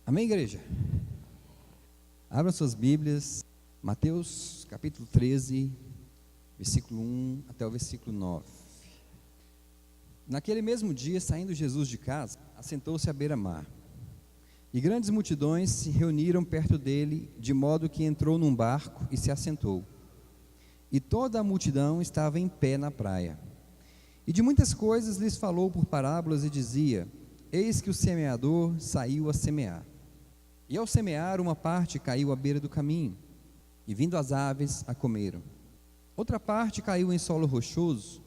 Amém, igreja? Abram suas Bíblias, Mateus capítulo 13, versículo 1 até o versículo 9. Naquele mesmo dia, saindo Jesus de casa, assentou-se à beira-mar. E grandes multidões se reuniram perto dele, de modo que entrou num barco e se assentou. E toda a multidão estava em pé na praia. E de muitas coisas lhes falou por parábolas e dizia: Eis que o semeador saiu a semear. E ao semear, uma parte caiu à beira do caminho, e vindo as aves a comeram. Outra parte caiu em solo rochoso,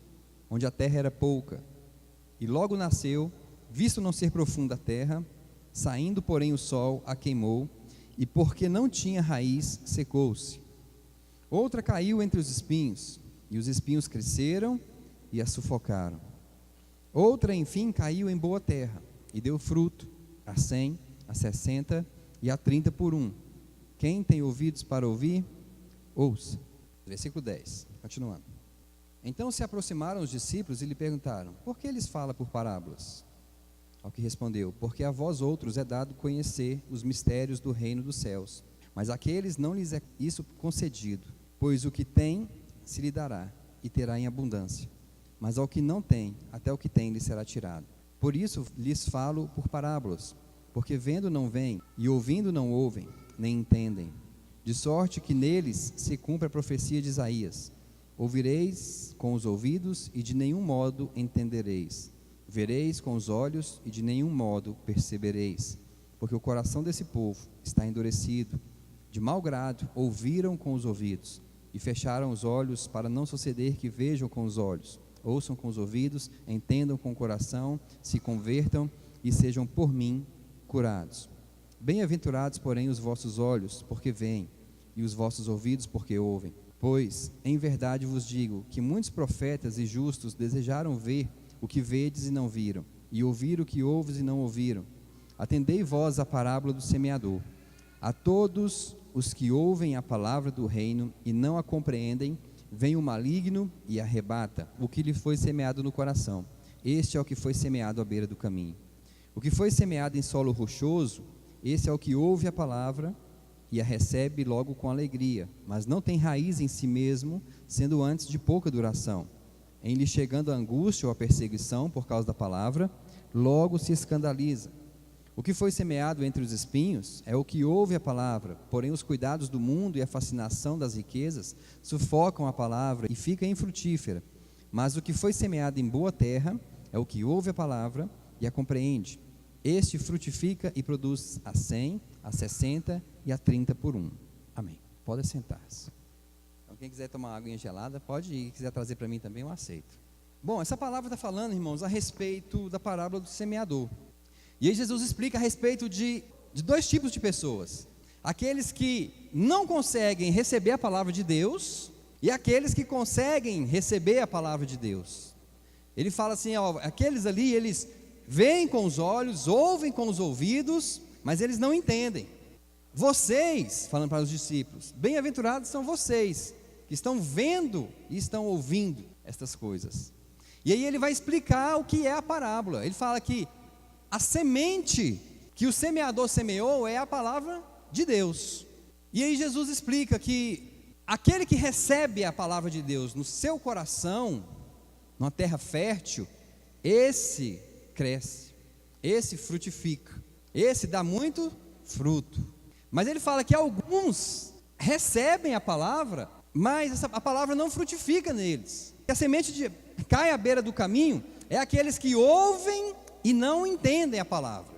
onde a terra era pouca, e logo nasceu, visto não ser profunda a terra, saindo, porém, o sol a queimou, e porque não tinha raiz, secou-se. Outra caiu entre os espinhos, e os espinhos cresceram e a sufocaram. Outra, enfim, caiu em boa terra, e deu fruto, a 100, a 60 e a 30 por 1. Quem tem ouvidos para ouvir, ouça. Versículo 10, continuando. Então se aproximaram os discípulos e lhe perguntaram: por que eles falam por parábolas? Ao que respondeu: porque a vós outros é dado conhecer os mistérios do reino dos céus, mas àqueles não lhes é isso concedido. Pois o que tem, se lhe dará, e terá em abundância. Mas ao que não tem, até o que tem lhe será tirado. Por isso lhes falo por parábolas, porque vendo não veem, e ouvindo não ouvem, nem entendem. De sorte que neles se cumpre a profecia de Isaías: ouvireis com os ouvidos, e de nenhum modo entendereis. Vereis com os olhos, e de nenhum modo percebereis. Porque o coração desse povo está endurecido. De mau grado ouviram com os ouvidos, e fecharam os olhos, para não suceder que vejam com os olhos, ouçam com os ouvidos, entendam com o coração, se convertam e sejam por mim curados. Bem-aventurados, porém, os vossos olhos, porque veem, e os vossos ouvidos, porque ouvem. Pois, em verdade vos digo, que muitos profetas e justos desejaram ver o que vedes e não viram, e ouvir o que ouves e não ouviram. Atendei vós a parábola do semeador. A todos os que ouvem a palavra do reino e não a compreendem, vem o maligno e arrebata o que lhe foi semeado no coração. Este é o que foi semeado à beira do caminho. O que foi semeado em solo rochoso, esse é o que ouve a palavra e a recebe logo com alegria, mas não tem raiz em si mesmo, sendo antes de pouca duração. Em lhe chegando a angústia ou a perseguição por causa da palavra, logo se escandaliza. O que foi semeado entre os espinhos é o que ouve a palavra, porém os cuidados do mundo e a fascinação das riquezas sufocam a palavra e fica infrutífera. Mas o que foi semeado em boa terra é o que ouve a palavra e a compreende. Este frutifica e produz a 100, a 60 e a 30 por 1. Amém. Pode sentar-se. Então, quem quiser tomar água gelada, pode ir. Quem quiser trazer para mim também, eu aceito. Bom, essa palavra está falando, irmãos, a respeito da parábola do semeador. E aí Jesus explica a respeito de dois tipos de pessoas: aqueles que não conseguem receber a palavra de Deus e aqueles que conseguem receber a palavra de Deus. Ele fala assim, ó, aqueles ali, eles veem com os olhos, ouvem com os ouvidos, mas eles não entendem. Vocês, falando para os discípulos, bem-aventurados são vocês, que estão vendo e estão ouvindo estas coisas. E aí ele vai explicar o que é a parábola. Ele fala que a semente que o semeador semeou é a palavra de Deus. E aí Jesus explica que aquele que recebe a palavra de Deus no seu coração, numa terra fértil, esse cresce, esse frutifica, esse dá muito fruto. Mas ele fala que alguns recebem a palavra, mas a palavra não frutifica neles. A semente cai à beira do caminho é aqueles que ouvem e não entendem a palavra.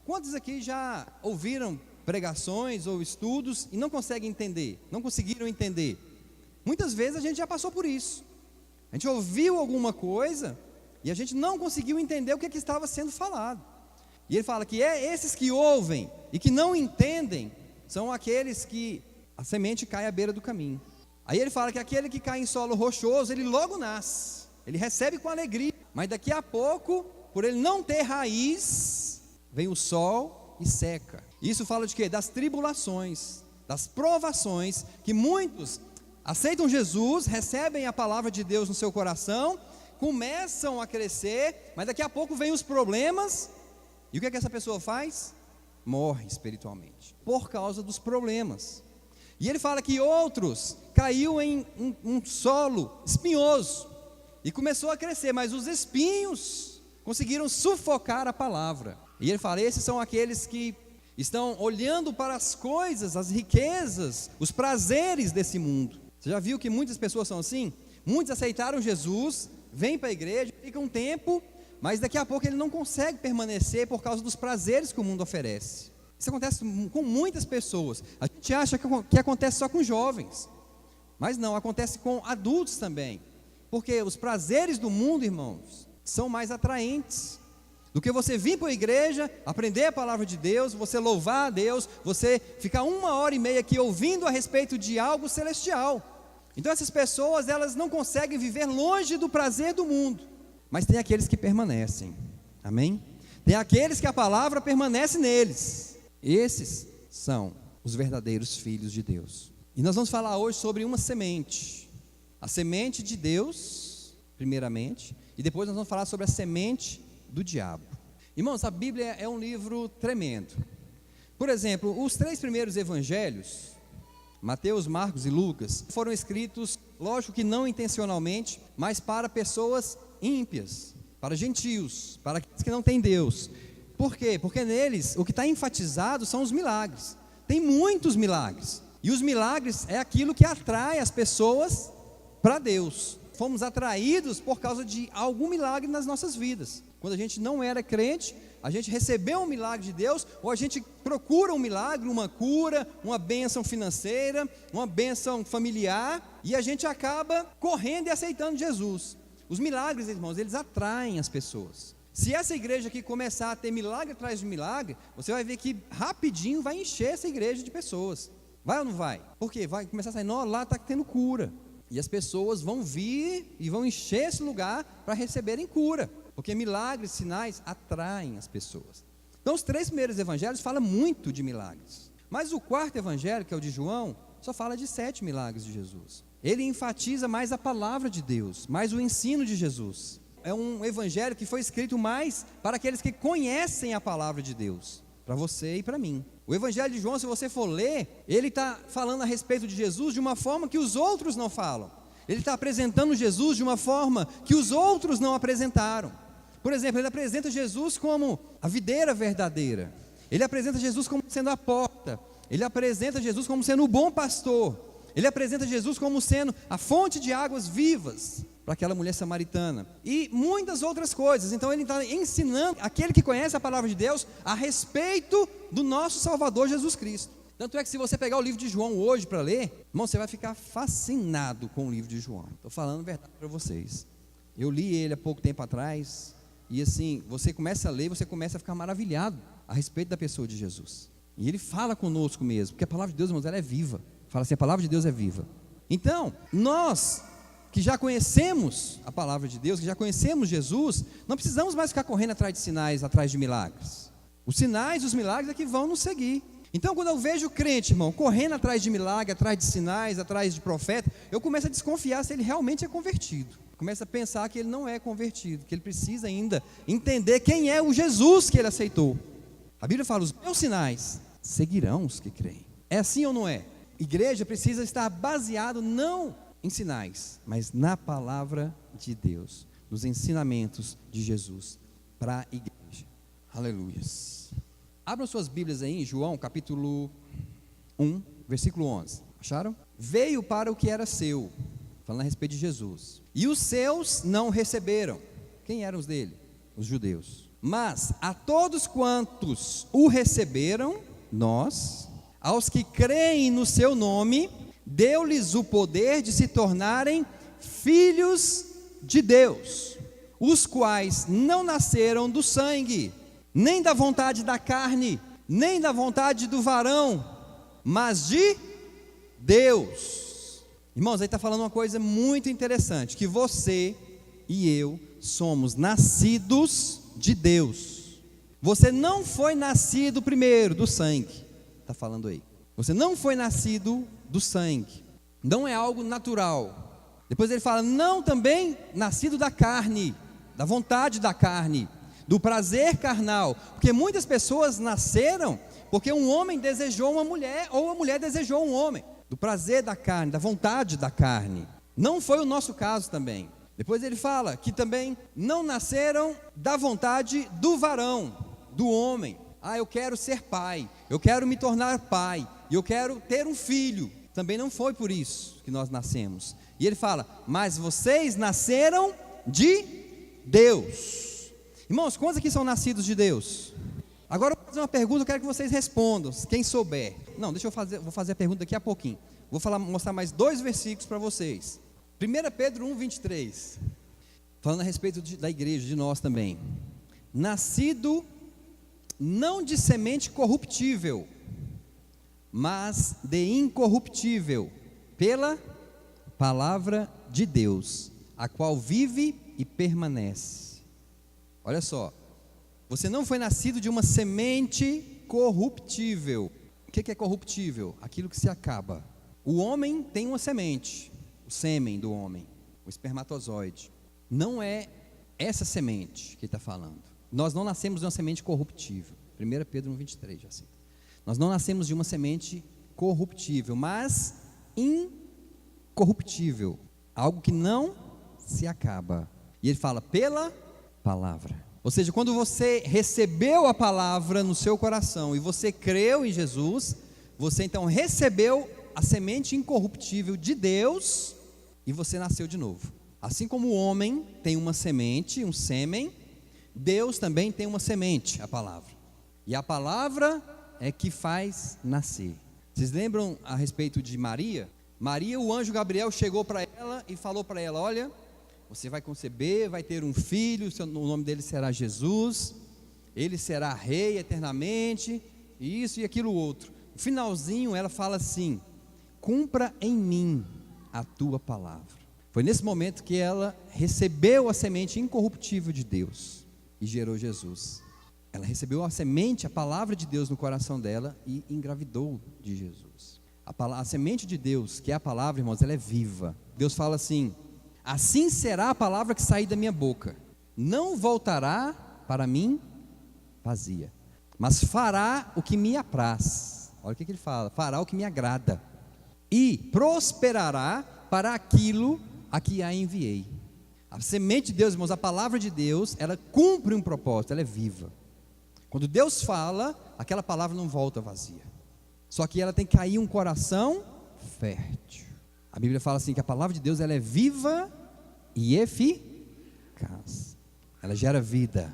Quantos aqui já ouviram pregações ou estudos e não conseguem entender, não conseguiram entender? Muitas vezes a gente já passou por isso. A gente ouviu alguma coisa e a gente não conseguiu entender o que estava sendo falado. E ele fala que esses que ouvem e que não entendem são aqueles que a semente cai à beira do caminho. Aí ele fala que aquele que cai em solo rochoso, ele logo nasce, ele recebe com alegria, mas daqui a pouco, por ele não ter raiz, vem o sol e seca. Isso fala de quê? Das tribulações, das provações, que muitos aceitam Jesus, recebem a palavra de Deus no seu coração, começam a crescer, mas daqui a pouco vem os problemas, e o que é que essa pessoa faz? morre espiritualmente, por causa dos problemas. E ele fala que outros caiu em um solo espinhoso e começou a crescer, mas os espinhos conseguiram sufocar a palavra. E ele fala, esses são aqueles que estão olhando para as coisas, as riquezas, os prazeres desse mundo. Você já viu que muitas pessoas são assim? Muitos aceitaram Jesus, vêm para a igreja, ficam um tempo, mas daqui a pouco ele não consegue permanecer por causa dos prazeres que o mundo oferece. Isso acontece com muitas pessoas. A gente acha que acontece só com jovens, mas não, acontece com adultos também. Porque os prazeres do mundo, irmãos, são mais atraentes do que você vir para a igreja, aprender a palavra de Deus, você louvar a Deus, você ficar 1h30 aqui ouvindo a respeito de algo celestial. Então essas pessoas, elas não conseguem viver longe do prazer do mundo. Mas tem aqueles que permanecem, amém? Tem aqueles que a palavra permanece neles. Esses são os verdadeiros filhos de Deus. E nós vamos falar hoje sobre uma semente. A semente de Deus, primeiramente, e depois nós vamos falar sobre a semente do diabo. Irmãos, a Bíblia é um livro tremendo. Por exemplo, os 3 primeiros evangelhos, Mateus, Marcos e Lucas, foram escritos, lógico que não intencionalmente, mas para pessoas ímpias, para gentios, para aqueles que não têm Deus. Por quê? Porque neles o que está enfatizado são os milagres. Tem muitos milagres. E os milagres é aquilo que atrai as pessoas para Deus. Fomos atraídos por causa de algum milagre nas nossas vidas. Quando a gente não era crente, a gente recebeu um milagre de Deus, ou a gente procura um milagre, uma cura, uma bênção financeira, uma bênção familiar, e a gente acaba correndo e aceitando Jesus. Os milagres, irmãos, eles atraem as pessoas. Se essa igreja aqui começar a ter milagre atrás de milagre, você vai ver que rapidinho vai encher essa igreja de pessoas. Vai ou não vai? Por quê? Vai começar a sair, não, lá está tendo cura. E as pessoas vão vir e vão encher esse lugar para receberem cura. Porque milagres, sinais atraem as pessoas. Então os 3 primeiros evangelhos falam muito de milagres. Mas o 4º evangelho, que é o de João, só fala de 7 milagres de Jesus. Ele enfatiza mais a palavra de Deus, mais o ensino de Jesus. É um evangelho que foi escrito mais para aqueles que conhecem a palavra de Deus, para você e para mim. O evangelho de João, se você for ler, ele está falando a respeito de Jesus de uma forma que os outros não falam. Ele está apresentando Jesus de uma forma que os outros não apresentaram. Por exemplo, ele apresenta Jesus como a videira verdadeira. Ele apresenta Jesus como sendo a porta. Ele apresenta Jesus como sendo o bom pastor. Ele apresenta Jesus como sendo a fonte de águas vivas para aquela mulher samaritana. E muitas outras coisas. Então ele está ensinando aquele que conhece a palavra de Deus a respeito do nosso Salvador Jesus Cristo. Tanto é que se você pegar o livro de João hoje para ler, irmão, você vai ficar fascinado com o livro de João. Estou falando a verdade para vocês. Eu li ele há pouco tempo atrás. E assim, você começa a ler, você começa a ficar maravilhado a respeito da pessoa de Jesus. E ele fala conosco mesmo, porque a palavra de Deus, irmãos, ela é viva. Fala assim, a palavra de Deus é viva. Então, nós que já conhecemos a palavra de Deus, que já conhecemos Jesus, não precisamos mais ficar correndo atrás de sinais, atrás de milagres. Os sinais e os milagres é que vão nos seguir. Então, quando eu vejo o crente, irmão, correndo atrás de milagre, atrás de sinais, atrás de profeta, eu começo a desconfiar se ele realmente é convertido. Começa a pensar que ele não é convertido, que ele precisa ainda entender quem é o Jesus que ele aceitou. A Bíblia fala, os meus sinais seguirão os que creem. É assim ou não é? Igreja precisa estar baseado não em sinais, mas na palavra de Deus, nos ensinamentos de Jesus para a igreja. Aleluias. Abram suas Bíblias aí em João capítulo 1, versículo 11. Acharam? Veio para o que era seu, falando a respeito de Jesus. E os seus não receberam. Quem eram os dele? Os judeus. Mas a todos quantos o receberam, nós, aos que creem no seu nome, deu-lhes o poder de se tornarem filhos de Deus, os quais não nasceram do sangue, nem da vontade da carne, nem da vontade do varão, mas de Deus. Irmãos, aí está falando uma coisa muito interessante, que você e eu somos nascidos de Deus. Você não foi nascido primeiro do sangue, está falando aí. Você não foi nascido do sangue, não é algo natural. Depois ele fala, não também nascido da carne, da vontade da carne, do prazer carnal, porque muitas pessoas nasceram porque um homem desejou uma mulher, ou a mulher desejou um homem, do prazer da carne, da vontade da carne. Não foi o nosso caso também. Depois ele fala que também não nasceram da vontade do varão, do homem. Eu quero ser pai, eu quero me tornar pai, e eu quero ter um filho. Também não foi por isso que nós nascemos. E ele fala, mas vocês nasceram de Deus. Irmãos, quantos aqui são nascidos de Deus? Agora eu vou fazer uma pergunta, eu quero que vocês respondam, quem souber. Não, vou fazer a pergunta daqui a pouquinho. Vou mostrar mais 2 versículos para vocês. 1 Pedro 1, 23. Falando a respeito da igreja, de nós também. Nascido não de semente corruptível, mas de incorruptível, pela palavra de Deus, a qual vive e permanece. Olha só, você não foi nascido de uma semente corruptível. O que é corruptível? Aquilo que se acaba. O homem tem uma semente, o sêmen do homem, o espermatozoide. Não é essa semente que ele está falando. Nós não nascemos de uma semente corruptível. 1 Pedro 1, 23, já cita. Nós não nascemos de uma semente corruptível, mas incorruptível, algo que não se acaba. E ele fala, pela palavra. Ou seja, quando você recebeu a palavra no seu coração e você creu em Jesus, você então recebeu a semente incorruptível de Deus e você nasceu de novo. Assim como o homem tem uma semente, um sêmen, Deus também tem uma semente, a palavra. E a palavra é que faz nascer. Vocês lembram a respeito de Maria? Maria, o anjo Gabriel chegou para ela e falou para ela, olha, você vai conceber, vai ter um filho, o nome dele será Jesus, ele será rei eternamente, isso e aquilo outro. No finalzinho ela fala assim, cumpra em mim a tua palavra. Foi nesse momento que ela recebeu a semente incorruptível de Deus e gerou Jesus. Ela recebeu a semente, a palavra de Deus no coração dela e engravidou de Jesus. A semente de Deus, que é a palavra, irmãos, ela é viva. Deus fala assim, assim será a palavra que sair da minha boca, não voltará para mim vazia, mas fará o que me apraz. Olha o que ele fala, fará o que me agrada e prosperará para aquilo a que a enviei. A semente de Deus, irmãos, a palavra de Deus, ela cumpre um propósito, ela é viva. Quando Deus fala, aquela palavra não volta vazia. Só que ela tem que cair um coração fértil. A Bíblia fala assim que a palavra de Deus ela é viva e eficaz. Ela gera vida.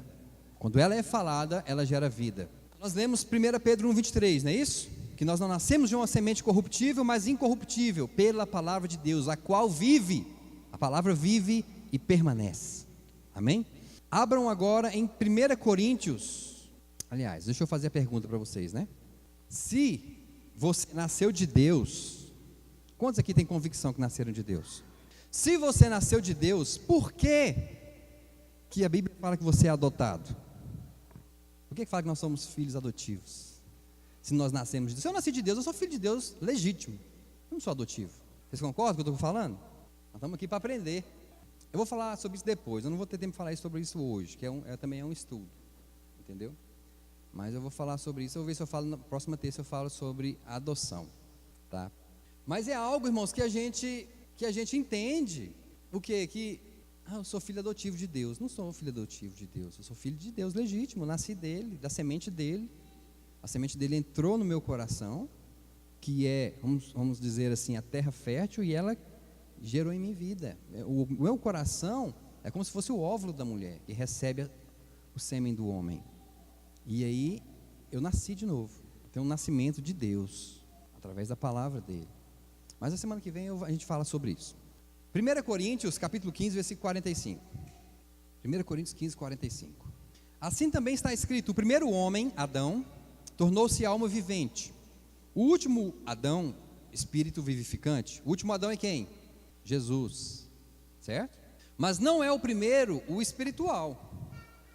Quando ela é falada, ela gera vida. Nós lemos 1 Pedro 1, 23, não é isso? Que nós não nascemos de uma semente corruptível, mas incorruptível, pela palavra de Deus, a qual vive. A palavra vive e permanece. Amém? Abram agora em 1 Coríntios. Aliás, deixa eu fazer a pergunta para vocês, né? Se você nasceu de Deus, quantos aqui têm convicção que nasceram de Deus? Se você nasceu de Deus, por que a Bíblia fala que você é adotado? Por que fala que nós somos filhos adotivos? Se nós nascemos de Deus. Se eu nasci de Deus, eu sou filho de Deus legítimo. Eu não sou adotivo. Vocês concordam com o que eu estou falando? Nós estamos aqui para aprender. Eu vou falar sobre isso depois. Eu não vou ter tempo de falar sobre isso hoje, que também é um estudo. Entendeu? Mas eu vou falar sobre isso. Eu vou ver se eu falo na próxima terça, eu falo sobre a adoção, tá? Mas é algo, irmãos, que a gente entende. O quê? Que eu sou filho adotivo de Deus. Não sou filho adotivo de Deus. Eu sou filho de Deus legítimo. Nasci dele, da semente dele. A semente dele entrou no meu coração, que é, vamos dizer assim, a terra fértil, e ela gerou em mim vida. O meu coração é como se fosse o óvulo da mulher, que recebe o sêmen do homem. E aí, eu nasci de novo. Tem um nascimento de Deus, através da palavra dele. Mas na semana que vem a gente fala sobre isso. 1 Coríntios, capítulo 15, versículo 45. 1 Coríntios 15, 45. Assim também está escrito, o primeiro homem, Adão, tornou-se alma vivente. O último Adão, espírito vivificante. O último Adão é quem? Jesus. Certo? Mas não é o primeiro o espiritual,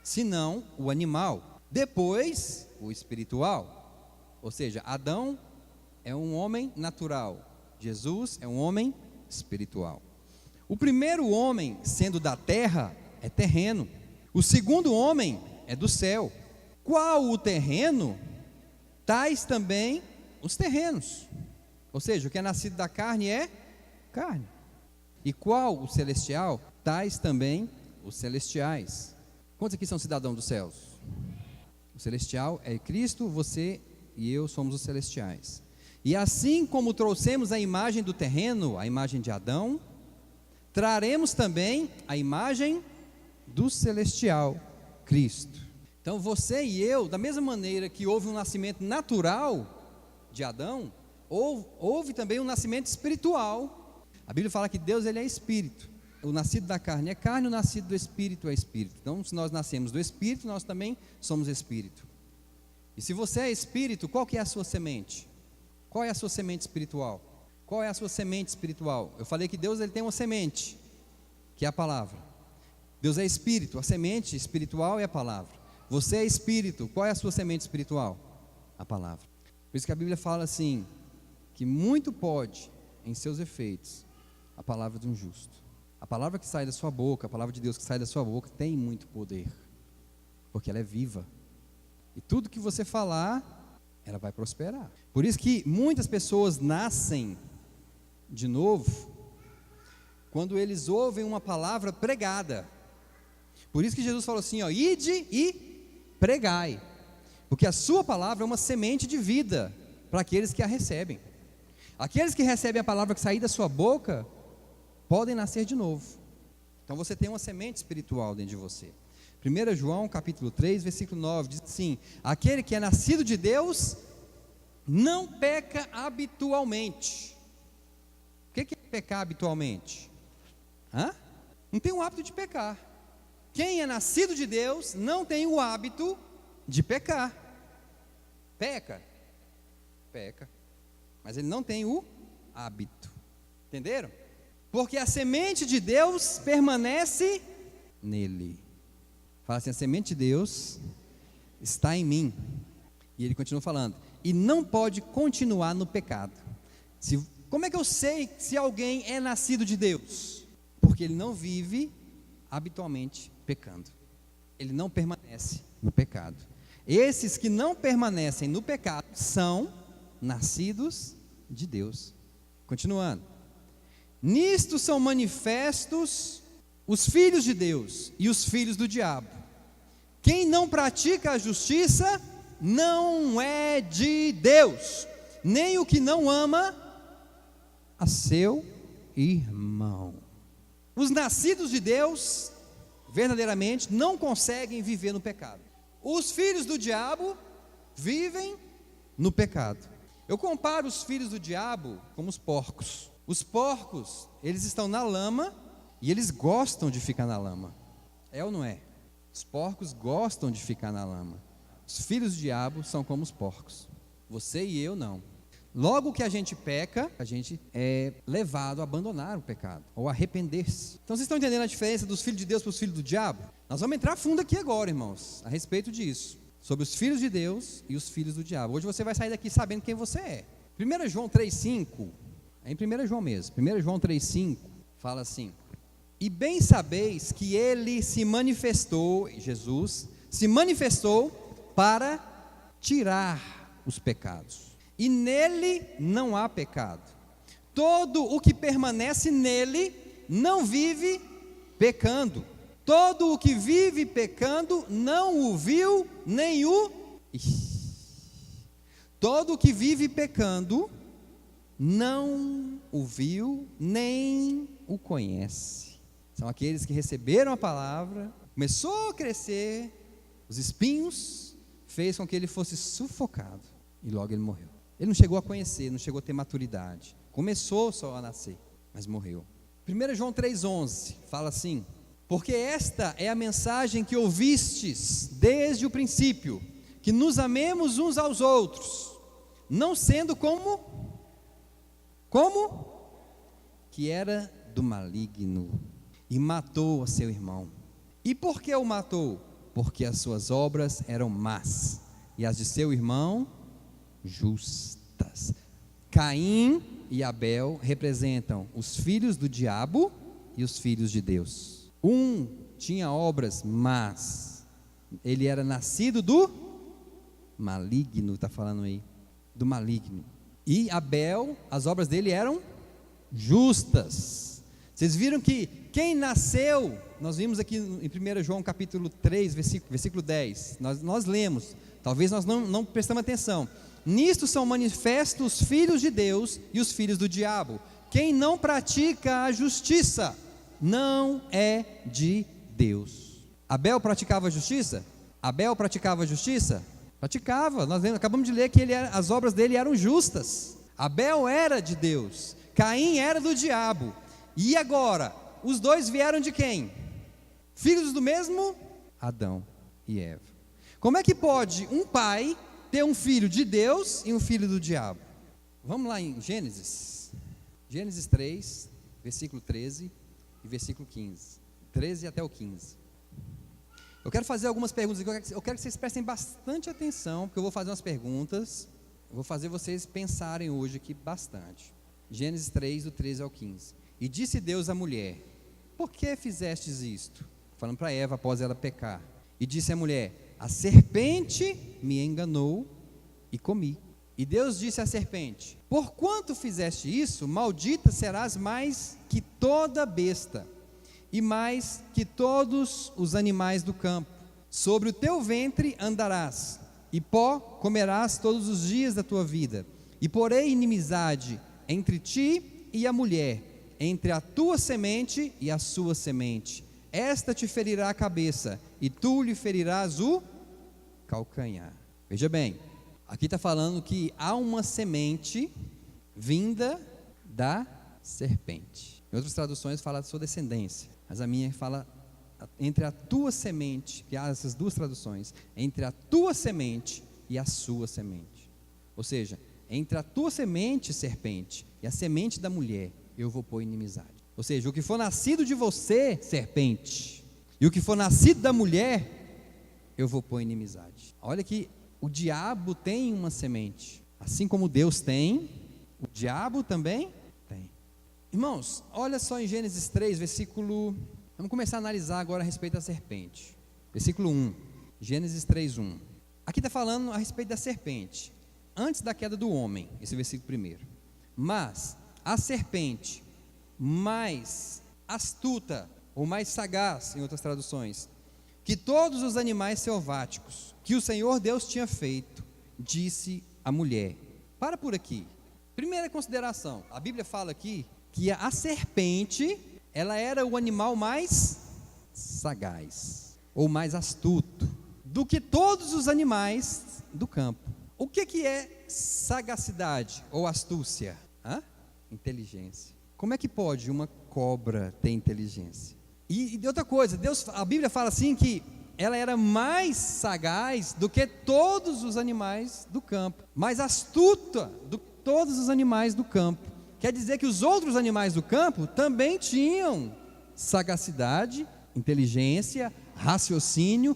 senão o animal. Depois, o espiritual. Ou seja, Adão é um homem natural. Jesus é um homem espiritual. O primeiro homem, sendo da terra, é terreno. O segundo homem é do céu. Qual o terreno? tais também os terrenos. Ou seja, o que é nascido da carne é carne. E qual o celestial? Tais também os celestiais. Quantos aqui são cidadãos dos céus? O celestial é Cristo, você e eu somos os celestiais. E assim como trouxemos a imagem do terreno, a imagem de Adão, traremos também a imagem do celestial, Cristo. Então você e eu, da mesma maneira que houve um nascimento natural de Adão, houve também um nascimento espiritual. A Bíblia fala que Deus, ele é espírito. O nascido da carne é carne, o nascido do espírito é espírito. Então, se nós nascemos do espírito, nós também somos espírito. E se você é espírito, qual que é a sua semente? Qual é a sua semente espiritual? Qual é a sua semente espiritual? Eu falei que Deus, ele tem uma semente, que é a palavra. Deus é espírito, a semente espiritual é a palavra. Você é espírito, qual é a sua semente espiritual? A palavra. Por isso que a Bíblia fala assim, que muito pode, em seus efeitos, a palavra de um justo. A palavra que sai da sua boca, a palavra de Deus que sai da sua boca, tem muito poder, porque ela é viva. E tudo que você falar, ela vai prosperar. Por isso que muitas pessoas nascem de novo, quando eles ouvem uma palavra pregada. Por isso que Jesus falou assim, ó, ide e pregai, porque a sua palavra é uma semente de vida, para aqueles que a recebem. Aqueles que recebem a palavra que sair da sua boca, podem nascer de novo. Então você tem uma semente espiritual dentro de você. 1 João capítulo 3, versículo 9, diz assim, aquele que é nascido de Deus, não peca habitualmente. O que é pecar habitualmente? Não tem o hábito de pecar. Quem é nascido de Deus, não tem o hábito de pecar. Peca, mas ele não tem o hábito. Entenderam? Porque a semente de Deus permanece nele. Fala assim, a semente de Deus está em mim. E ele continua falando, e não pode continuar no pecado. Como é que eu sei se alguém é nascido de Deus? Porque ele não vive habitualmente pecando. Ele não permanece no pecado. Esses que não permanecem no pecado são nascidos de Deus. Continuando. Nisto são manifestos os filhos de Deus e os filhos do diabo. Quem não pratica a justiça não é de Deus, nem o que não ama a seu irmão. Os nascidos de Deus, verdadeiramente, não conseguem viver no pecado. Os filhos do diabo vivem no pecado. Eu comparo os filhos do diabo como os porcos. Os porcos, eles estão na lama e eles gostam de ficar na lama. É ou não é? Os porcos gostam de ficar na lama. Os filhos do diabo são como os porcos. Você e eu não. Logo que a gente peca, a gente é levado a abandonar o pecado, ou a arrepender-se. Então vocês estão entendendo a diferença dos filhos de Deus para os filhos do diabo? Nós vamos entrar fundo aqui agora, irmãos, a respeito disso. Sobre os filhos de Deus e os filhos do diabo. Hoje você vai sair daqui sabendo quem você é. 1 João 3,5, é em 1 João mesmo, 1 João 3,5, fala assim, e bem sabeis que ele se manifestou, Jesus, se manifestou para tirar os pecados. E nele não há pecado. Todo o que permanece nele não vive pecando. Todo o que vive pecando não o viu nem o... Todo o que vive pecando não o viu nem o conhece. São aqueles que receberam a palavra, começou a crescer, os espinhos fez com que ele fosse sufocado e logo ele morreu. Ele não chegou a conhecer, não chegou a ter maturidade. Começou só a nascer, mas morreu. 1 João 3,11 fala assim, porque esta é a mensagem que ouvistes desde o princípio, que nos amemos uns aos outros, não sendo como que era do maligno, e matou a seu irmão. E por que o matou? Porque as suas obras eram más, e as de seu irmão justas. Caim e Abel representam os filhos do diabo e os filhos de Deus. Um tinha obras más, ele era nascido do maligno, está falando aí, do maligno. E Abel, as obras dele eram justas. Vocês viram que quem nasceu, nós vimos aqui em 1 João capítulo 3, versículo 10, nós lemos, talvez nós não prestamos atenção. Nisto são manifestos os filhos de Deus e os filhos do diabo. Quem não pratica a justiça não é de Deus. Abel praticava a justiça? Abel praticava a justiça? Praticava. Nós acabamos de ler que as obras dele eram justas. Abel era de Deus, Caim era do diabo. E agora, os dois vieram de quem? Filhos do mesmo Adão e Eva. Como é que pode um pai ter um filho de Deus e um filho do diabo? Vamos lá em Gênesis 3, versículo 13 e versículo 15. 13 até o 15. Eu quero fazer algumas perguntas, eu quero que vocês prestem bastante atenção, porque eu vou fazer umas perguntas, eu vou fazer vocês pensarem hoje aqui bastante. Gênesis 3, do 13 ao 15. E disse Deus à mulher: por que fizestes isto? Falando para Eva após ela pecar. E disse à mulher: a serpente me enganou e comi. E Deus disse à serpente: porquanto fizeste isso, maldita serás mais que toda besta, e mais que todos os animais do campo. Sobre o teu ventre andarás, e pó comerás todos os dias da tua vida. E porei inimizade entre ti e a mulher, entre a tua semente e a sua semente. Esta te ferirá a cabeça, e tu lhe ferirás o calcanhar. Veja bem, aqui está falando que há uma semente vinda da serpente. Em outras traduções fala de sua descendência, mas a minha fala entre a tua semente, que há essas duas traduções, entre a tua semente e a sua semente. Ou seja, entre a tua semente, serpente, e a semente da mulher, eu vou pôr inimizade. Ou seja, o que for nascido de você, serpente, e o que for nascido da mulher, eu vou pôr inimizade. Olha que o diabo tem uma semente, assim como Deus tem, o diabo também tem. Irmãos, olha só em Gênesis 3, versículo... Vamos começar a analisar agora a respeito da serpente. Versículo 1, Gênesis 3, 1. Aqui está falando a respeito da serpente, antes da queda do homem, esse versículo primeiro. Mas a serpente mais astuta, ou mais sagaz, em outras traduções, que todos os animais selváticos que o Senhor Deus tinha feito, disse à mulher. Para por aqui. Primeira consideração, a Bíblia fala aqui que a serpente, ela era o animal mais sagaz, ou mais astuto, do que todos os animais do campo. O que é sagacidade ou astúcia? Inteligência. Como é que pode uma cobra ter inteligência? E outra coisa, a Bíblia fala assim que ela era mais sagaz do que todos os animais do campo, mais astuta do que todos os animais do campo. Quer dizer que os outros animais do campo também tinham sagacidade, inteligência, raciocínio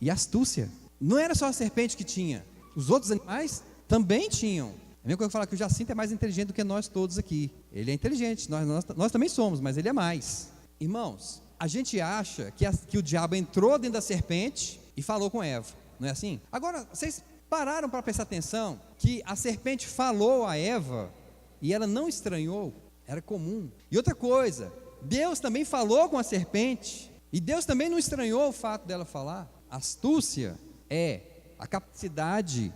e astúcia. Não era só a serpente que tinha, os outros animais também tinham. É a mesma coisa que falar que o Jacinto é mais inteligente do que nós todos aqui. Ele é inteligente, nós também somos, mas ele é mais. Irmãos, a gente acha que o diabo entrou dentro da serpente e falou com Eva, não é assim? Agora, vocês pararam para prestar atenção que a serpente falou a Eva e ela não estranhou? Era comum. E outra coisa, Deus também falou com a serpente e Deus também não estranhou o fato dela falar. Astúcia é a capacidade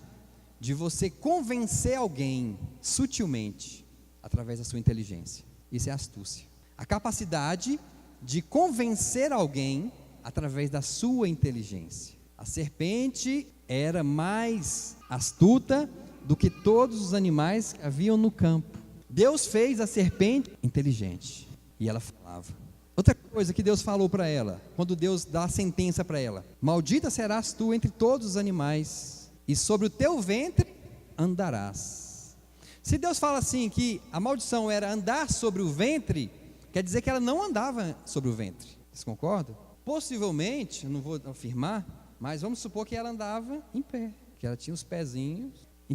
de você convencer alguém sutilmente através da sua inteligência. Isso é astúcia. A capacidade de convencer alguém através da sua inteligência. A serpente era mais astuta do que todos os animais que haviam no campo. Deus fez a serpente inteligente e ela falava. Outra coisa que Deus falou para ela, quando Deus dá a sentença para ela: maldita serás tu entre todos os animais, e sobre o teu ventre andarás. Se Deus fala assim que a maldição era andar sobre o ventre, quer dizer que ela não andava sobre o ventre. Vocês concordam? Possivelmente, eu não vou afirmar, mas vamos supor que ela andava em pé, que ela tinha os pezinhos.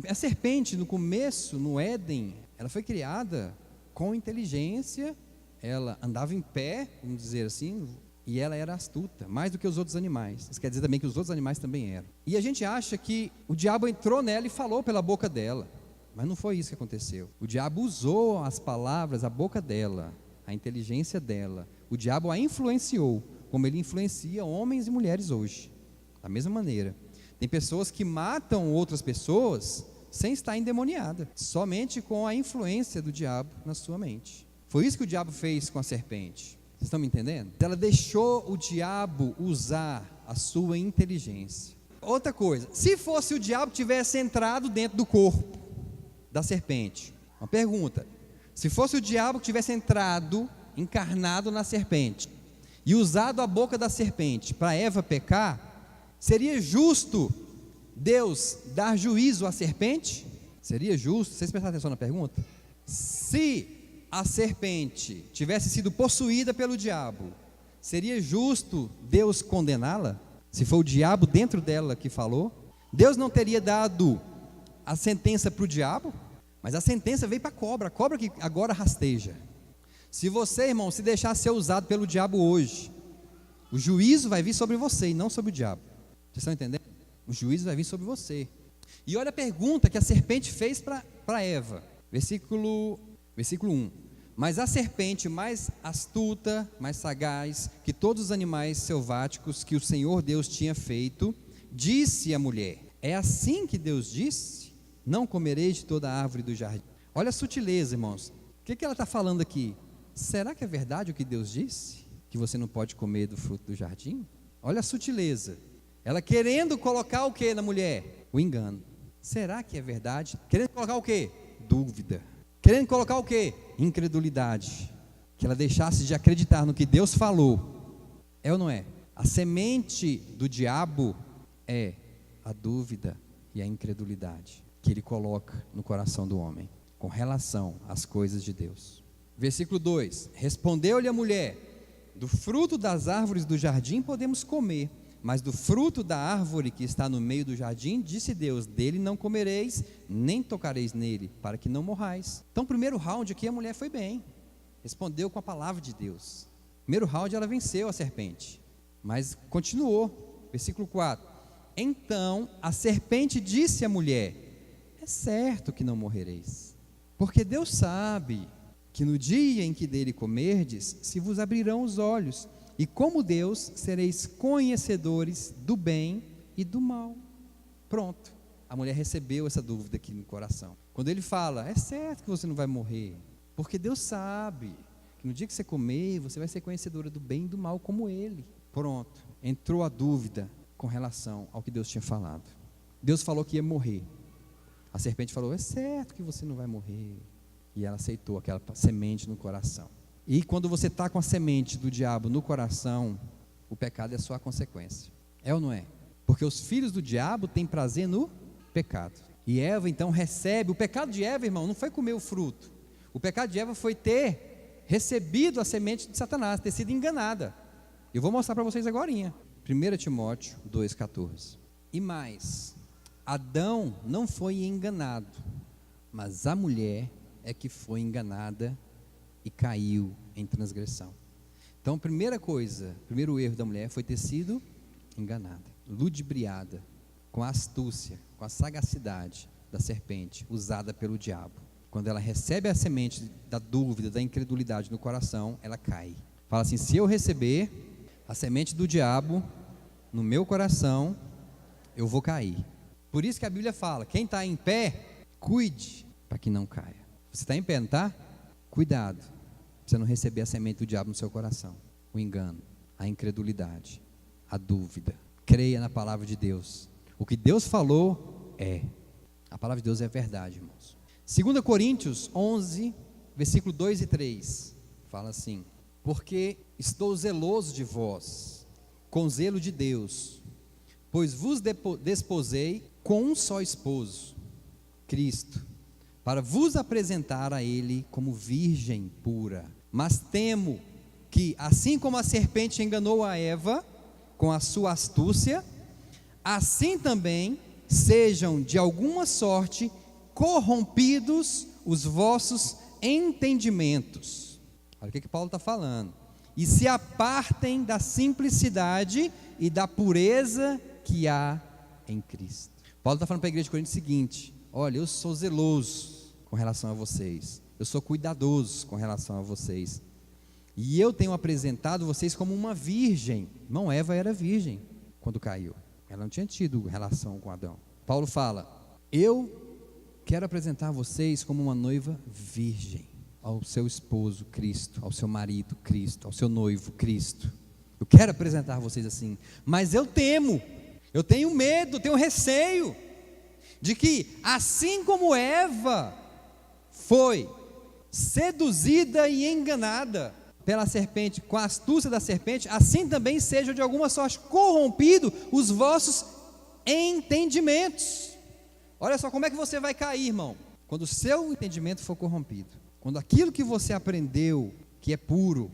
A serpente, no começo, no Éden, ela foi criada com inteligência, ela andava em pé, vamos dizer assim, E ela era astuta, mais do que os outros animais. Isso quer dizer também que os outros animais também eram. E a gente acha que o diabo entrou nela e falou pela boca dela. Mas não foi isso que aconteceu. O diabo usou as palavras, a boca dela, a inteligência dela. O diabo a influenciou, como ele influencia homens e mulheres hoje. Da mesma maneira. Tem pessoas que matam outras pessoas sem estar endemoniada, somente com a influência do diabo na sua mente. Foi isso que o diabo fez com a serpente. Vocês estão me entendendo? Ela deixou o diabo usar a sua inteligência. Outra coisa, se fosse o diabo que tivesse entrado dentro do corpo da serpente, uma pergunta, se fosse o diabo que tivesse entrado, encarnado na serpente, e usado a boca da serpente para Eva pecar, seria justo Deus dar juízo à serpente? Seria justo? Vocês prestaram atenção na pergunta? Se a serpente tivesse sido possuída pelo diabo, seria justo Deus condená-la? Se for o diabo dentro dela que falou? Deus não teria dado a sentença para o diabo? Mas a sentença veio para a cobra que agora rasteja. Se você, irmão, se deixar ser usado pelo diabo hoje, o juízo vai vir sobre você e não sobre o diabo. Vocês estão entendendo? O juízo vai vir sobre você. E olha a pergunta que a serpente fez para Eva. Versículo 1. Mas a serpente mais astuta, mais sagaz que todos os animais selváticos que o Senhor Deus tinha feito, disse à mulher: é assim que Deus disse? Não comereis de toda a árvore do jardim. Olha a sutileza, irmãos. O que ela está falando aqui? Será que é verdade o que Deus disse? Que você não pode comer do fruto do jardim? Olha a sutileza. Ela querendo colocar o que na mulher? O engano. Será que é verdade? Querendo colocar o que? Dúvida. Querendo colocar o que? Incredulidade. Que ela deixasse de acreditar no que Deus falou. É ou não é? A semente do diabo é a dúvida e a incredulidade que ele coloca no coração do homem com relação às coisas de Deus. Versículo 2: respondeu-lhe a mulher: do fruto das árvores do jardim podemos comer, mas do fruto da árvore que está no meio do jardim, disse Deus: dele não comereis, nem tocareis nele, para que não morrais. Então, o primeiro round aqui, a mulher foi bem, respondeu com a palavra de Deus. Primeiro round ela venceu a serpente, mas continuou. Versículo 4: então a serpente disse à mulher: é certo que não morrereis, porque Deus sabe que no dia em que dele comerdes, se vos abrirão os olhos, e como Deus, sereis conhecedores do bem e do mal. Pronto, a mulher recebeu essa dúvida aqui no coração. Quando ele fala: é certo que você não vai morrer, porque Deus sabe que no dia que você comer, você vai ser conhecedora do bem e do mal como ele. Pronto, entrou a dúvida com relação ao que Deus tinha falado. Deus falou que ia morrer. A serpente falou: é certo que você não vai morrer. E ela aceitou aquela semente no coração. E quando você está com a semente do diabo no coração, o pecado é só a consequência. É ou não é? Porque os filhos do diabo têm prazer no pecado. E Eva então recebe, o pecado de Eva, irmão, não foi comer o fruto. O pecado de Eva foi ter recebido a semente de Satanás, ter sido enganada. Eu vou mostrar para vocês agora. 1 Timóteo 2,14. E mais, Adão não foi enganado, mas a mulher é que foi enganada e caiu em transgressão. Então, primeiro erro da mulher foi ter sido enganada, ludibriada, com a astúcia, com a sagacidade da serpente, usada pelo diabo. Quando ela recebe a semente da dúvida, da incredulidade no coração, ela cai. Fala assim: se eu receber a semente do diabo no meu coração, eu vou cair. Por isso que a Bíblia fala: quem está em pé, cuide para que não caia. Você está em pé, não está? Cuidado, para você não receber a semente do diabo no seu coração. O engano, a incredulidade, a dúvida. Creia na palavra de Deus. O que Deus falou é. A palavra de Deus é verdade, irmãos. 2 Coríntios 11, versículo 2 e 3. Fala assim: porque estou zeloso de vós, com zelo de Deus, pois vos desposei com um só esposo, Cristo, para vos apresentar a Ele como virgem pura. Mas temo que, assim como a serpente enganou a Eva com a sua astúcia, assim também sejam de alguma sorte corrompidos os vossos entendimentos. Olha o que Paulo está falando. e se apartem da simplicidade e da pureza que há em Cristo. Paulo está falando para a igreja de Corinto o seguinte: olha, eu sou zeloso com relação a vocês, eu sou cuidadoso com relação a vocês, e eu tenho apresentado vocês como uma virgem. Irmão, Eva era virgem quando caiu, ela não tinha tido relação com Adão. Paulo fala: eu quero apresentar vocês como uma noiva virgem ao seu esposo Cristo, ao seu marido Cristo, ao seu noivo Cristo. Eu quero apresentar vocês assim, mas eu temo, eu tenho medo, tenho receio de que, assim como Eva foi seduzida e enganada pela serpente, com a astúcia da serpente, assim também sejam de alguma sorte corrompidos os vossos entendimentos. Olha só como é que você vai cair, irmão: quando o seu entendimento for corrompido, quando aquilo que você aprendeu que é puro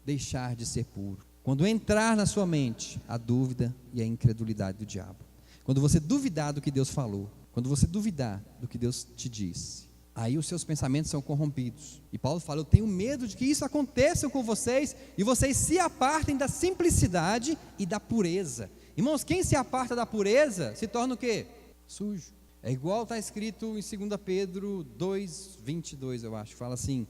deixar de ser puro, quando entrar na sua mente a dúvida e a incredulidade do diabo, quando você duvidar do que Deus falou, quando você duvidar do que Deus te disse, aí os seus pensamentos são corrompidos. E Paulo fala: eu tenho medo de que isso aconteça com vocês e vocês se apartem da simplicidade e da pureza. Irmãos, quem se aparta da pureza se torna o quê? Sujo. É igual está escrito em 2 Pedro 2:22, eu acho, fala assim,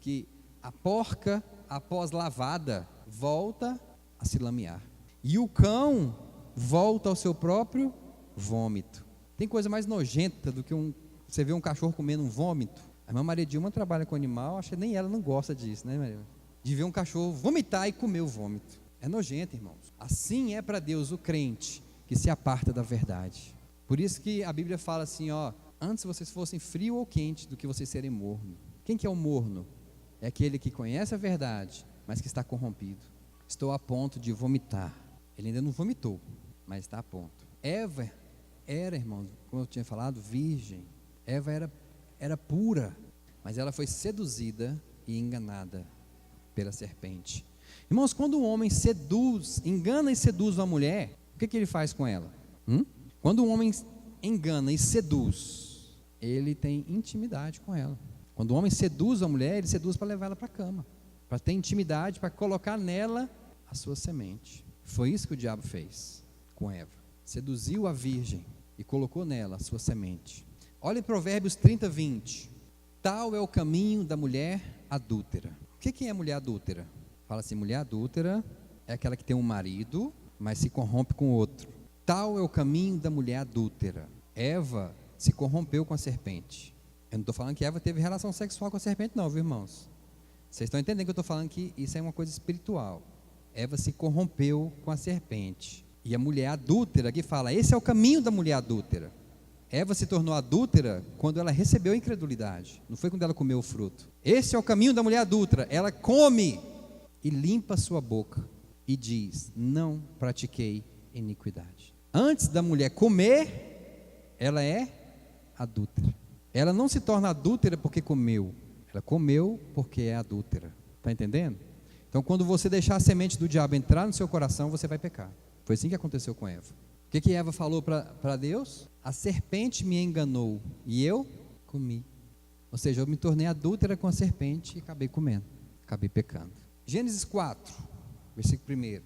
que a porca, após lavada, volta a se lamear, e o cão volta ao seu próprio vômito. Tem coisa mais nojenta do que você vê um cachorro comendo um vômito? A irmã Maria Dilma trabalha com animal, acho que nem ela não gosta disso, né, Maria? De ver um cachorro vomitar e comer o vômito. É nojento, irmãos. Assim é para Deus o crente que se aparta da verdade. Por isso que a Bíblia fala assim, ó: antes vocês fossem frio ou quente do que vocês serem morno. Quem que é o morno? É aquele que conhece a verdade, mas que está corrompido. Estou a ponto de vomitar. Ele ainda não vomitou, mas está a ponto. Eva era, irmão, como eu tinha falado, virgem. Eva era pura, mas ela foi seduzida e enganada pela serpente. Irmãos, quando um homem engana e seduz uma mulher, o que ele faz com ela? Quando um homem engana e seduz, ele tem intimidade com ela. Quando o homem seduz a mulher, ele seduz para levar ela para a cama, para ter intimidade, para colocar nela a sua semente. Foi isso que o diabo fez com Eva: seduziu a virgem e colocou nela a sua semente. Olha em Provérbios 30:20: tal é o caminho da mulher adúltera. O que é mulher adúltera? Fala assim: mulher adúltera é aquela que tem um marido, mas se corrompe com outro. Tal é o caminho da mulher adúltera. Eva se corrompeu com a serpente. Eu não estou falando que Eva teve relação sexual com a serpente não, viu, irmãos? Vocês estão entendendo que eu estou falando que isso é uma coisa espiritual. Eva se corrompeu com a serpente. E a mulher adúltera, que fala, esse é o caminho da mulher adúltera. Eva se tornou adúltera quando ela recebeu a incredulidade, não foi quando ela comeu o fruto. Esse é o caminho da mulher adúltera. Ela come e limpa a sua boca e diz: não pratiquei iniquidade. Antes da mulher comer, ela é adúltera. Ela não se torna adúltera porque comeu, ela comeu porque é adúltera. Está entendendo? Então, quando você deixar a semente do diabo entrar no seu coração, você vai pecar. Foi assim que aconteceu com Eva. O que Eva falou para Deus? A serpente me enganou e eu comi. Ou seja, eu me tornei adúltera com a serpente e acabei comendo, acabei pecando. Gênesis 4, versículo 1.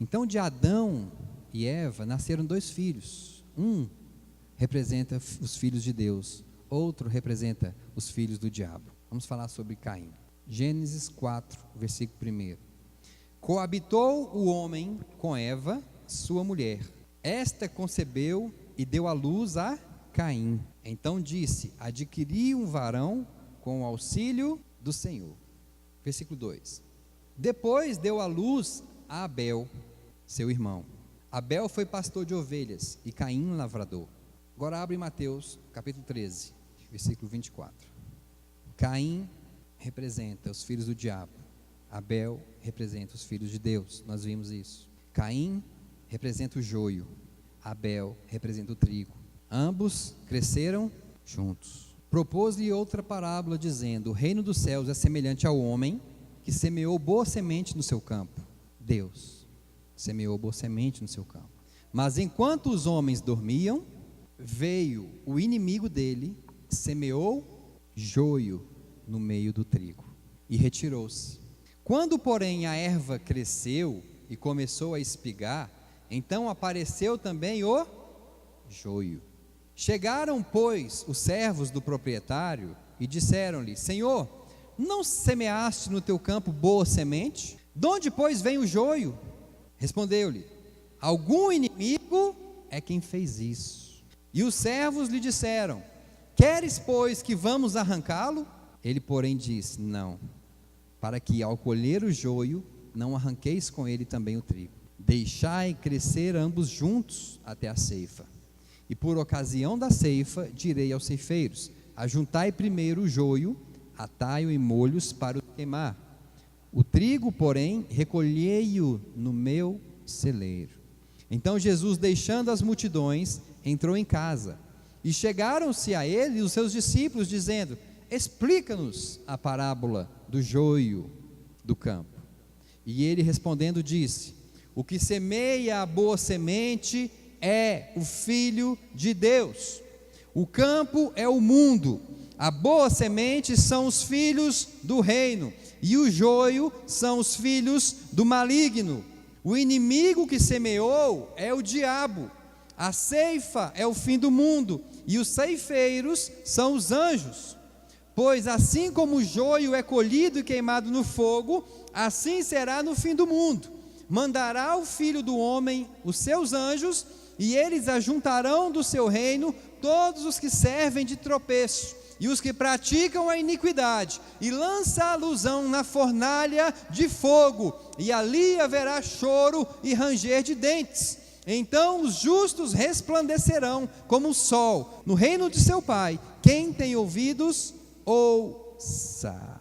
Então de Adão e Eva nasceram 2 filhos. Um representa os filhos de Deus, outro representa os filhos do diabo. Vamos falar sobre Caim. Gênesis 4, versículo 1. Coabitou o homem com Eva, sua mulher. Esta concebeu e deu à luz a Caim. Então disse: adquiri um varão com o auxílio do Senhor. Versículo 2. Depois deu à luz a Abel, seu irmão. Abel foi pastor de ovelhas e Caim lavrador. Agora abre Mateus capítulo 13, versículo 24. Caim representa os filhos do diabo, Abel representa os filhos de Deus. Nós vimos isso. Caim representa o joio, Abel representa o trigo. Ambos cresceram juntos. Propôs-lhe outra parábola dizendo: o reino dos céus é semelhante ao homem que semeou boa semente no seu campo. Deus semeou boa semente no seu campo. Mas enquanto os homens dormiam, veio o inimigo dele, semeou joio no meio do trigo e retirou-se. Quando, porém, a erva cresceu e começou a espigar, então apareceu também o joio. Chegaram, pois, os servos do proprietário e disseram-lhe: Senhor, não semeaste no teu campo boa semente? De onde, pois, vem o joio? Respondeu-lhe: algum inimigo é quem fez isso. E os servos lhe disseram: queres, pois, que vamos arrancá-lo? Ele, porém, disse: não, para que ao colher o joio, não arranqueis com ele também o trigo. Deixai crescer ambos juntos até a ceifa. E por ocasião da ceifa, direi aos ceifeiros: ajuntai primeiro o joio, atai-o em molhos para o queimar. O trigo, porém, recolhei-o no meu celeiro. Então Jesus, deixando as multidões, entrou em casa. E chegaram-se a ele os seus discípulos, dizendo: explica-nos a parábola do joio do campo. E ele respondendo disse: o que semeia a boa semente é o Filho de Deus. O campo é o mundo. A boa semente são os filhos do reino, e o joio são os filhos do maligno. O inimigo que semeou é o diabo. A ceifa é o fim do mundo, e os ceifeiros são os anjos. Pois assim como o joio é colhido e queimado no fogo, assim será no fim do mundo. Mandará o Filho do Homem os seus anjos, e eles ajuntarão do seu reino todos os que servem de tropeço e os que praticam a iniquidade, e lançá-los-ão na fornalha de fogo, e ali haverá choro e ranger de dentes. Então os justos resplandecerão como o sol no reino de seu Pai. Quem tem ouvidos, ouça.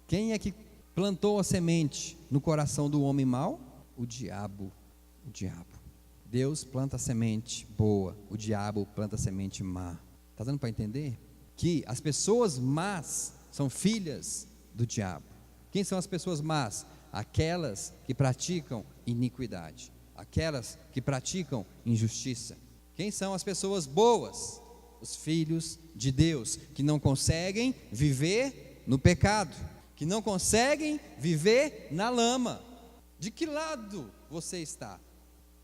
Quem é que plantou a semente no coração do homem mau? O diabo. O diabo. Deus planta a semente boa, o diabo planta a semente má. Está dando para entender? Que as pessoas más são filhas do diabo. Quem são as pessoas más? Aquelas que praticam iniquidade, aquelas que praticam injustiça. Quem são as pessoas boas? Os filhos de Deus, que não conseguem viver no pecado, que não conseguem viver na lama. De que lado você está?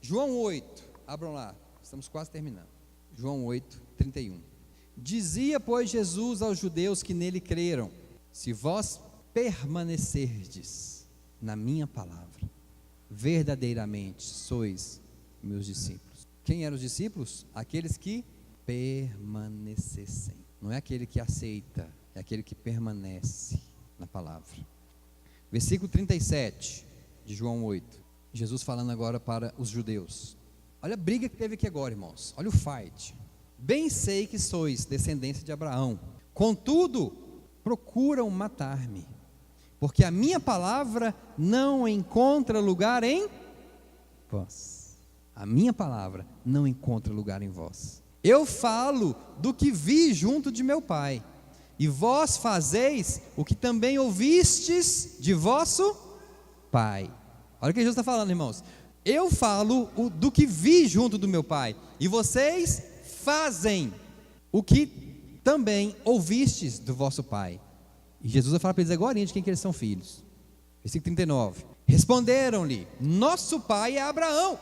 João 8, abram lá, estamos quase terminando. João 8, 31. Dizia, pois, Jesus aos judeus que nele creram: se vós permanecerdes na minha palavra, verdadeiramente sois meus discípulos. Quem eram os discípulos? Aqueles que permanecessem. Não é aquele que aceita, é aquele que permanece na palavra. Versículo 37 de João 8. Jesus falando agora para os judeus. Olha a briga que teve aqui agora, irmãos. Olha o fight. Bem sei que sois descendência de Abraão, contudo procuram matar-me, porque a minha palavra não encontra lugar em vós. A minha palavra não encontra lugar em vós. Eu falo do que vi junto de meu Pai, e vós fazeis o que também ouvistes de vosso Pai. Olha o que Jesus está falando, irmãos. Eu falo do que vi junto do meu Pai, e vocês fazem o que também ouvistes do vosso pai. E Jesus vai falar para eles agora de quem que eles são filhos. Versículo 39. Responderam-lhe: nosso pai é Abraão.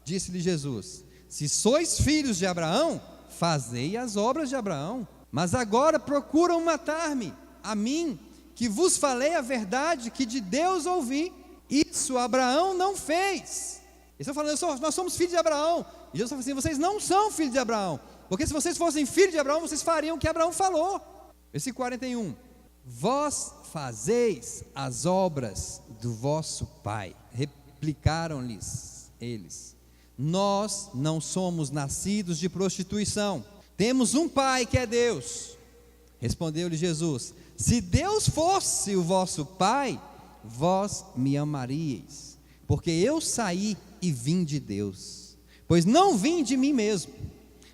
Disse-lhe Jesus: se sois filhos de Abraão, fazei as obras de Abraão. Mas agora procuram matar-me, a mim, que vos falei a verdade que de Deus ouvi. Isso Abraão não fez. Eles estão falando: nós somos filhos de Abraão. E Jesus fala assim: vocês não são filhos de Abraão, porque se vocês fossem filhos de Abraão, vocês fariam o que Abraão falou. Versículo 41. Vós fazeis as obras do vosso pai. Replicaram-lhes eles: nós não somos nascidos de prostituição, temos um pai que é Deus. Respondeu-lhe Jesus: se Deus fosse o vosso pai, vós me amaríeis, porque eu saí e vim de Deus. Pois não vim de mim mesmo,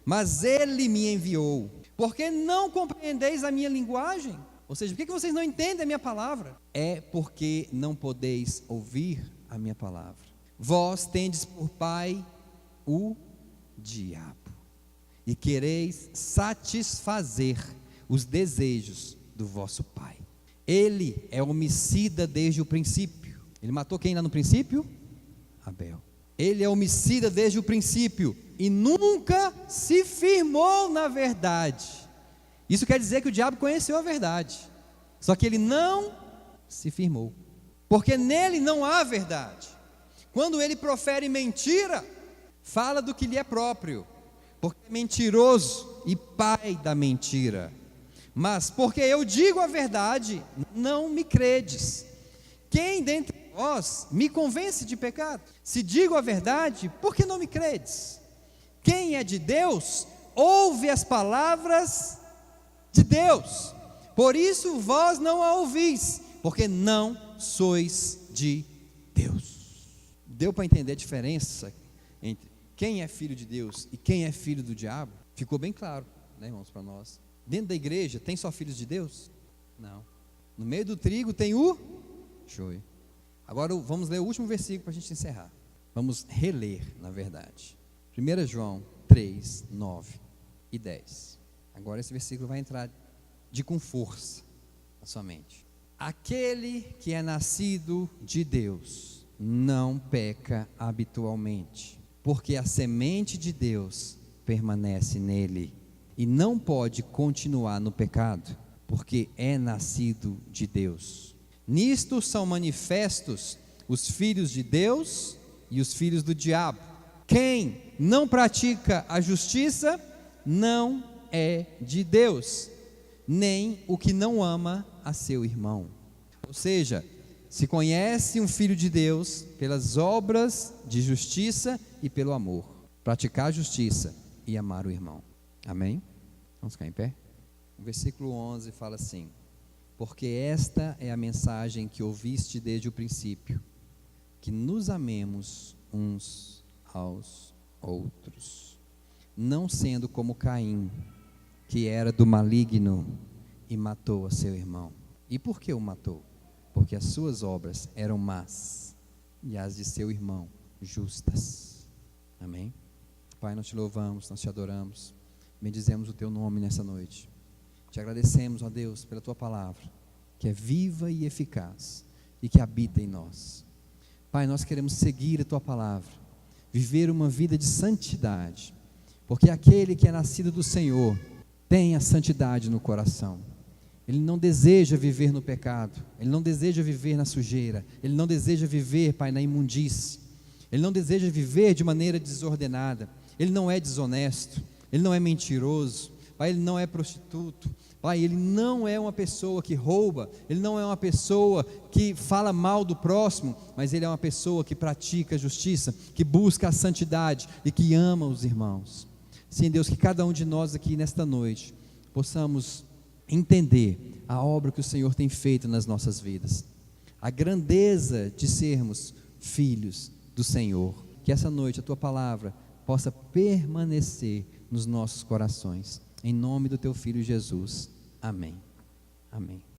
mas Ele me enviou. Porque não compreendeis a minha linguagem? Ou seja, por que vocês não entendem a minha palavra? É porque não podeis ouvir a minha palavra. Vós tendes por pai o diabo, e quereis satisfazer os desejos do vosso pai. Ele é homicida desde o princípio. Ele matou quem lá no princípio? Abel. Ele é homicida desde o princípio e nunca se firmou na verdade. Isso quer dizer que o diabo conheceu a verdade, só que ele não se firmou, porque nele não há verdade. Quando ele profere mentira, fala do que lhe é próprio, porque é mentiroso e pai da mentira. Mas porque eu digo a verdade, não me credes. Quem dentre vós me convence de pecado? Se digo a verdade, por que não me credes? Quem é de Deus, ouve as palavras de Deus. Por isso vós não a ouvis, porque não sois de Deus. Deu para entender a diferença entre quem é filho de Deus e quem é filho do diabo? Ficou bem claro, né, irmãos, para nós. Dentro da igreja tem só filhos de Deus? Não. No meio do trigo tem o joio. Agora vamos ler o último versículo para a gente encerrar. Vamos reler, na verdade. 1 João 3, 9 e 10. Agora esse versículo vai entrar com força na sua mente. Aquele que é nascido de Deus não peca habitualmente, porque a semente de Deus permanece nele e não pode continuar no pecado, porque é nascido de Deus. Nisto são manifestos os filhos de Deus e os filhos do diabo. Quem não pratica a justiça não é de Deus, nem o que não ama a seu irmão. Ou seja, se conhece um filho de Deus pelas obras de justiça e pelo amor. Praticar a justiça e amar o irmão. Amém? Vamos ficar em pé? O versículo 11 fala assim: porque esta é a mensagem que ouviste desde o princípio, que nos amemos uns aos outros, não sendo como Caim, que era do maligno e matou a seu irmão. E por que o matou? Porque as suas obras eram más e as de seu irmão justas. Amém? Pai, nós te louvamos, nós te adoramos, bendizemos o teu nome nessa noite. Te agradecemos, ó Deus, pela tua palavra, que é viva e eficaz e que habita em nós. Pai, nós queremos seguir a tua palavra, viver uma vida de santidade, porque aquele que é nascido do Senhor tem a santidade no coração. Ele não deseja viver no pecado, ele não deseja viver na sujeira, ele não deseja viver, Pai, na imundície, ele não deseja viver de maneira desordenada, ele não é desonesto, ele não é mentiroso, Pai, ele não é prostituto, Pai, ele não é uma pessoa que rouba, ele não é uma pessoa que fala mal do próximo, mas ele é uma pessoa que pratica a justiça, que busca a santidade e que ama os irmãos. Sim, Deus, que cada um de nós aqui nesta noite possamos entender a obra que o Senhor tem feito nas nossas vidas, a grandeza de sermos filhos do Senhor. Que essa noite a tua palavra possa permanecer nos nossos corações. Em nome do teu Filho Jesus. Amém. Amém.